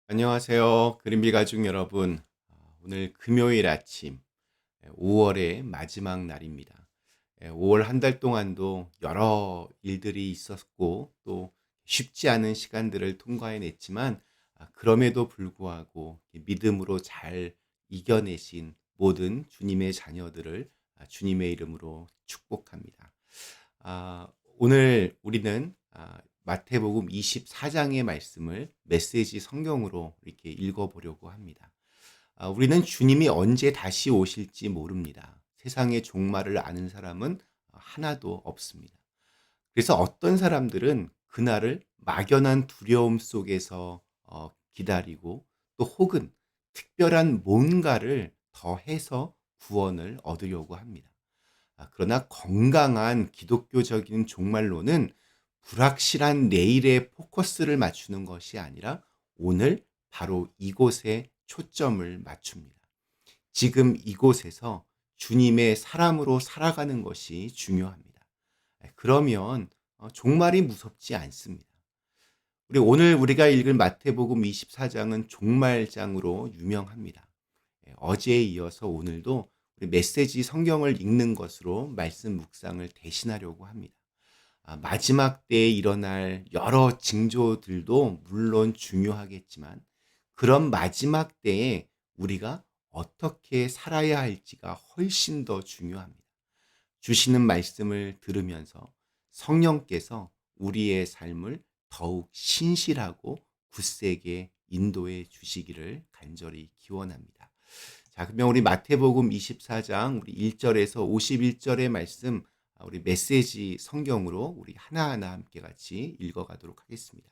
안녕하세요. 그린비 가족 여러분. 오늘 금요일 아침 5월의 마지막 날입니다. 5월 한 달 동안도 여러 일들이 있었고 또 쉽지 않은 시간들을 통과해냈지만 그럼에도 불구하고 믿음으로 잘 이겨내신 모든 주님의 자녀들을 주님의 이름으로 축복합니다. 오늘 우리는 마태복음 24장의 말씀을 메시지 성경으로 이렇게 읽어보려고 합니다. 우리는 주님이 언제 다시 오실지 모릅니다. 세상의 종말을 아는 사람은 하나도 없습니다. 그래서 어떤 사람들은 그날을 막연한 두려움 속에서 기다리고 또 혹은 특별한 뭔가를 더해서 구원을 얻으려고 합니다. 그러나 건강한 기독교적인 종말론은 불확실한 내일에 포커스를 맞추는 것이 아니라 오늘 바로 이곳에 초점을 맞춥니다. 지금 이곳에서 주님의 사람으로 살아가는 것이 중요합니다. 그러면 종말이 무섭지 않습니다. 오늘 우리가 읽은 마태복음 24장은 종말장으로 유명합니다. 어제에 이어서 오늘도 우리 메시지 성경을 읽는 것으로 말씀 묵상을 대신하려고 합니다. 마지막 때에 일어날 여러 징조들도 물론 중요하겠지만 그런 마지막 때에 우리가 어떻게 살아야 할지가 훨씬 더 중요합니다. 주시는 말씀을 들으면서 성령께서 우리의 삶을 더욱 신실하고 굳세게 인도해 주시기를 간절히 기원합니다. 자, 그러면 우리 마태복음 24장 우리 1절에서 51절의 말씀 우리 메시지 성경으로 우리 하나하나 함께 같이 읽어가도록 하겠습니다.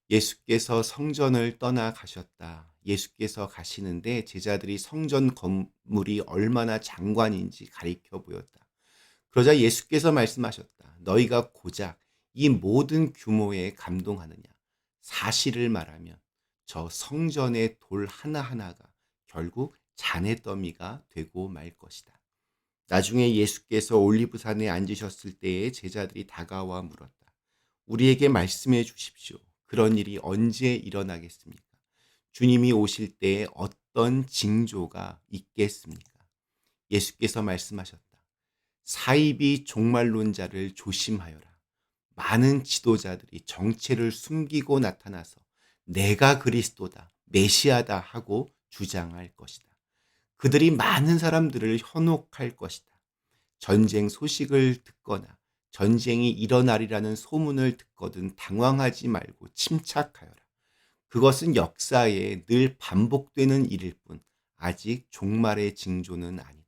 예수께서 성전을 떠나 가셨다. 예수께서 가시는데 제자들이 성전 건물이 얼마나 장관인지 가리켜 보였다. 그러자 예수께서 말씀하셨다. 너희가 고작 이 모든 규모에 감동하느냐. 사실을 말하면 저 성전의 돌 하나하나가 결국 잔해더미가 되고 말 것이다. 나중에 예수께서 올리브산에 앉으셨을 때에 제자들이 다가와 물었다. 우리에게 말씀해 주십시오. 그런 일이 언제 일어나겠습니까? 주님이 오실 때에 어떤 징조가 있겠습니까? 예수께서 말씀하셨다. 사이비 종말론자를 조심하여라. 많은 지도자들이 정체를 숨기고 나타나서 내가 그리스도다, 메시아다 하고 주장할 것이다. 그들이 많은 사람들을 현혹할 것이다. 전쟁 소식을 듣거나 전쟁이 일어나리라는 소문을 듣거든 당황하지 말고 침착하여라. 그것은 역사에 늘 반복되는 일일 뿐 아직 종말의 징조는 아니다.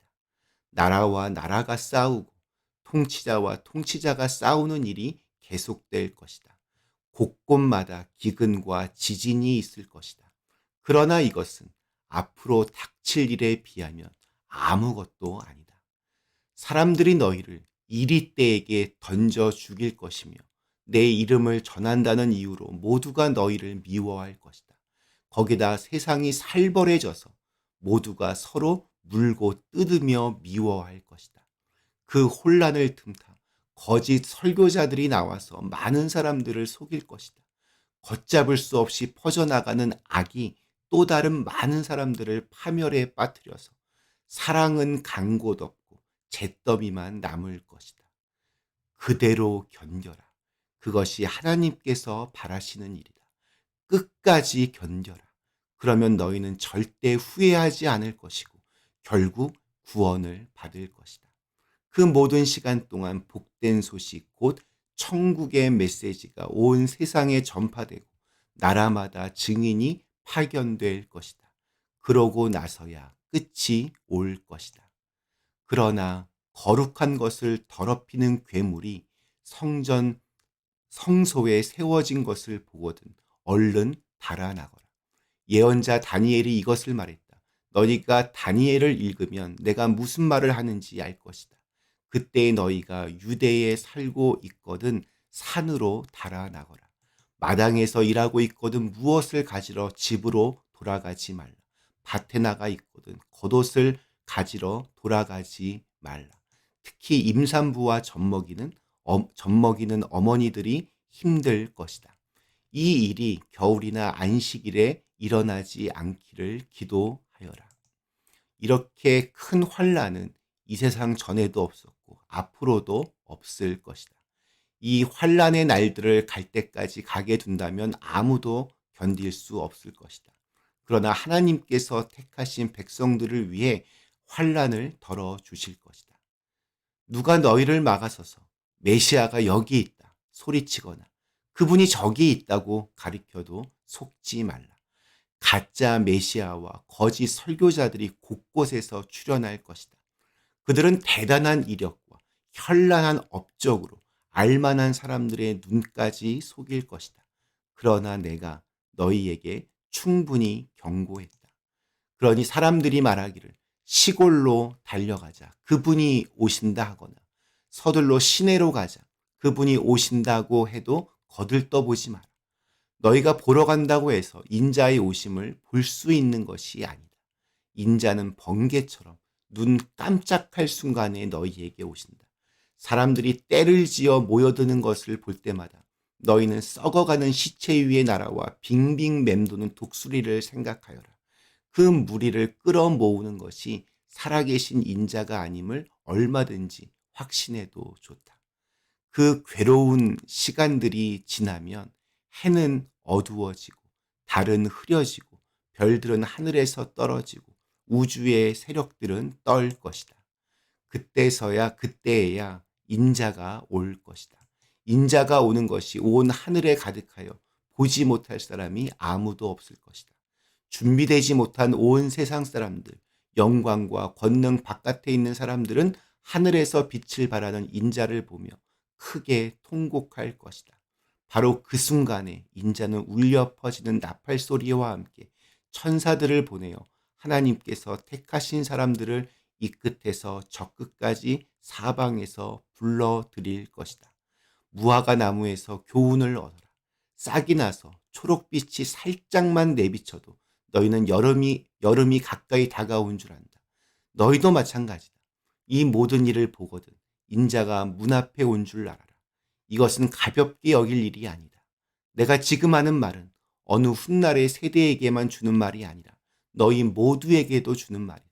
나라와 나라가 싸우고 통치자와 통치자가 싸우는 일이 계속될 것이다. 곳곳마다 기근과 지진이 있을 것이다. 그러나 이것은 앞으로 닥칠 일에 비하면 아무것도 아니다. 사람들이 너희를 이리떼에게 던져 죽일 것이며 내 이름을 전한다는 이유로 모두가 너희를 미워할 것이다. 거기다 세상이 살벌해져서 모두가 서로 물고 뜯으며 미워할 것이다. 그 혼란을 틈타 거짓 설교자들이 나와서 많은 사람들을 속일 것이다. 걷잡을 수 없이 퍼져나가는 악이 또 다른 많은 사람들을 파멸에 빠뜨려서 사랑은 간 곳 없고 잿더미만 남을 것이다. 그대로 견뎌라. 그것이 하나님께서 바라시는 일이다. 끝까지 견뎌라. 그러면 너희는 절대 후회하지 않을 것이고 결국 구원을 받을 것이다. 그 모든 시간 동안 복된 소식 곧 천국의 메시지가 온 세상에 전파되고 나라마다 증인이 파견될 것이다. 그러고 나서야 끝이 올 것이다. 그러나 거룩한 것을 더럽히는 괴물이 성전 성소에 세워진 것을 보거든 얼른 달아나거라. 예언자 다니엘이 이것을 말했다. 너희가 다니엘을 읽으면 내가 무슨 말을 하는지 알 것이다. 그때 너희가 유대에 살고 있거든 산으로 달아나거라. 마당에서 일하고 있거든 무엇을 가지러 집으로 돌아가지 말라. 밭에 나가 있거든 겉옷을 가지러 돌아가지 말라. 특히 임산부와 젖먹이는 어머니들이 힘들 것이다. 이 일이 겨울이나 안식일에 일어나지 않기를 기도하여라. 이렇게 큰 환난은 이 세상 전에도 없었고 앞으로도 없을 것이다. 이 환난의 날들을 갈 때까지 가게 둔다면 아무도 견딜 수 없을 것이다. 그러나 하나님께서 택하신 백성들을 위해 환난을 덜어 주실 것이다. 누가 너희를 막아서서 메시아가 여기 있다 소리치거나 그분이 저기 있다고 가리켜도 속지 말라. 가짜 메시아와 거짓 설교자들이 곳곳에서 출현할 것이다. 그들은 대단한 이력과 현란한 업적으로 알만한 사람들의 눈까지 속일 것이다. 그러나 내가 너희에게 충분히 경고했다. 그러니 사람들이 말하기를 시골로 달려가자. 그분이 오신다 하거나 서둘러 시내로 가자. 그분이 오신다고 해도 거들떠보지 마라. 너희가 보러 간다고 해서 인자의 오심을 볼 수 있는 것이 아니다. 인자는 번개처럼 눈 깜짝할 순간에 너희에게 오신다. 사람들이 때를 지어 모여드는 것을 볼 때마다 너희는 썩어가는 시체 위의 나라와 빙빙 맴도는 독수리를 생각하여라. 그 무리를 끌어모으는 것이 살아계신 인자가 아님을 얼마든지 확신해도 좋다. 그 괴로운 시간들이 지나면 해는 어두워지고 달은 흐려지고 별들은 하늘에서 떨어지고 우주의 세력들은 떨 것이다. 그때에야 인자가 올 것이다. 인자가 오는 것이 온 하늘에 가득하여 보지 못할 사람이 아무도 없을 것이다. 준비되지 못한 온 세상 사람들, 영광과 권능 바깥에 있는 사람들은 하늘에서 빛을 발하는 인자를 보며 크게 통곡할 것이다. 바로 그 순간에 인자는 울려 퍼지는 나팔 소리와 함께 천사들을 보내어 하나님께서 택하신 사람들을 이 끝에서 저 끝까지 사방에서 불러들일 것이다. 무화과 나무에서 교훈을 얻어라. 싹이 나서 초록빛이 살짝만 내비쳐도 너희는 여름이 가까이 다가온 줄 안다. 너희도 마찬가지다. 이 모든 일을 보거든 인자가 문 앞에 온 줄 알아라. 이것은 가볍게 여길 일이 아니다. 내가 지금 하는 말은 어느 훗날의 세대에게만 주는 말이 아니라 너희 모두에게도 주는 말이다.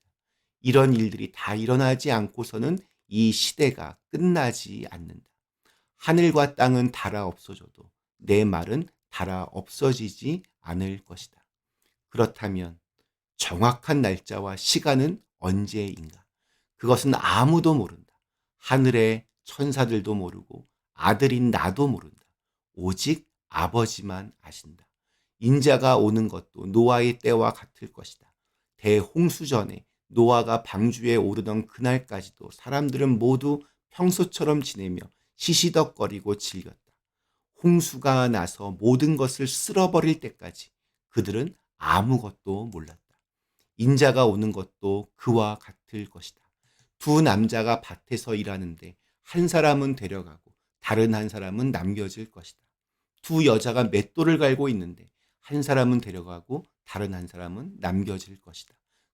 이런 일들이 다 일어나지 않고서는 이 시대가 끝나지 않는다. 하늘과 땅은 닳아 없어져도 내 말은 닳아 없어지지 않을 것이다. 그렇다면 정확한 날짜와 시간은 언제인가? 그것은 아무도 모른다. 하늘의 천사들도 모르고 아들인 나도 모른다. 오직 아버지만 아신다. 인자가 오는 것도 노아의 때와 같을 것이다. 대홍수 전에 노아가 방주에 오르던 그날까지도 사람들은 모두 평소처럼 지내며 시시덕거리고 즐겼다. 홍수가 나서 모든 것을 쓸어버릴 때까지 그들은 아무것도 몰랐다. 인자가 오는 것도 그와 같을 것이다. 두 남자가 밭에서 일하는데 한 사람은 데려가고 다른 한 사람은 남겨질 것이다. 두 여자가 맷돌을 갈고 있는데 한 사람은 데려가고 다른 한 사람은 남겨질 것이다.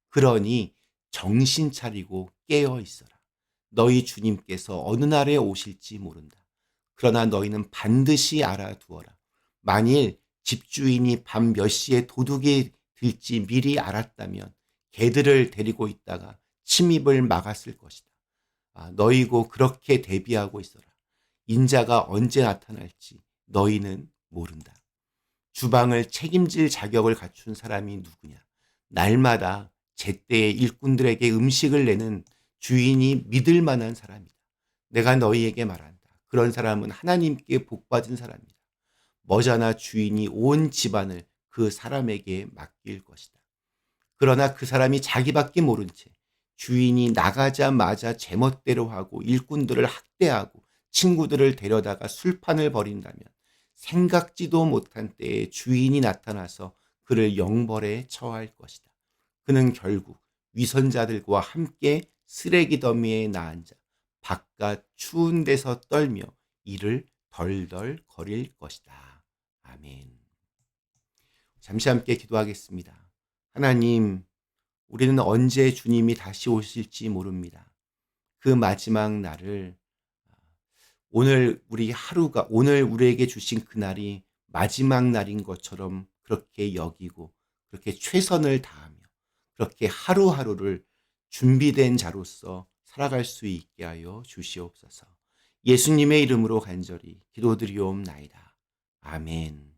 그러니 정신 차리고 깨어 있어라. 너희 주님께서 어느 날에 오실지 모른다. 그러나 너희는 반드시 알아두어라. 만일 집주인이 밤 몇 시에 도둑이 들지 미리 알았다면 개들을 데리고 있다가 침입을 막았을 것이다. 너희고 그렇게 대비하고 있어라. 인자가 언제 나타날지 너희는 모른다. 주방을 책임질 자격을 갖춘 사람이 누구냐? 날마다 제때에 일꾼들에게 음식을 내는 주인이 믿을 만한 사람이다. 내가 너희에게 말한다. 그런 사람은 하나님께 복받은 사람이다. 머자나 주인이 온 집안을 그 사람에게 맡길 것이다. 그러나 그 사람이 자기밖에 모른 채 주인이 나가자마자 제멋대로 하고 일꾼들을 학대하고 친구들을 데려다가 술판을 벌인다면 생각지도 못한 때에 주인이 나타나서 그를 영벌에 처할 것이다. 그는 결국 위선자들과 함께 쓰레기 더미에 나앉아 바깥 추운 데서 떨며 이를 덜덜 거릴 것이다. 아멘. 잠시 함께 기도하겠습니다. 하나님, 우리는 언제 주님이 다시 오실지 모릅니다. 그 마지막 날을 오늘 우리에게 주신 그날이 마지막 날인 것처럼 그렇게 여기고 그렇게 최선을 다하며 그렇게 하루하루를 준비된 자로서 살아갈 수 있게 하여 주시옵소서. 예수님의 이름으로 간절히 기도드리옵나이다. 아멘.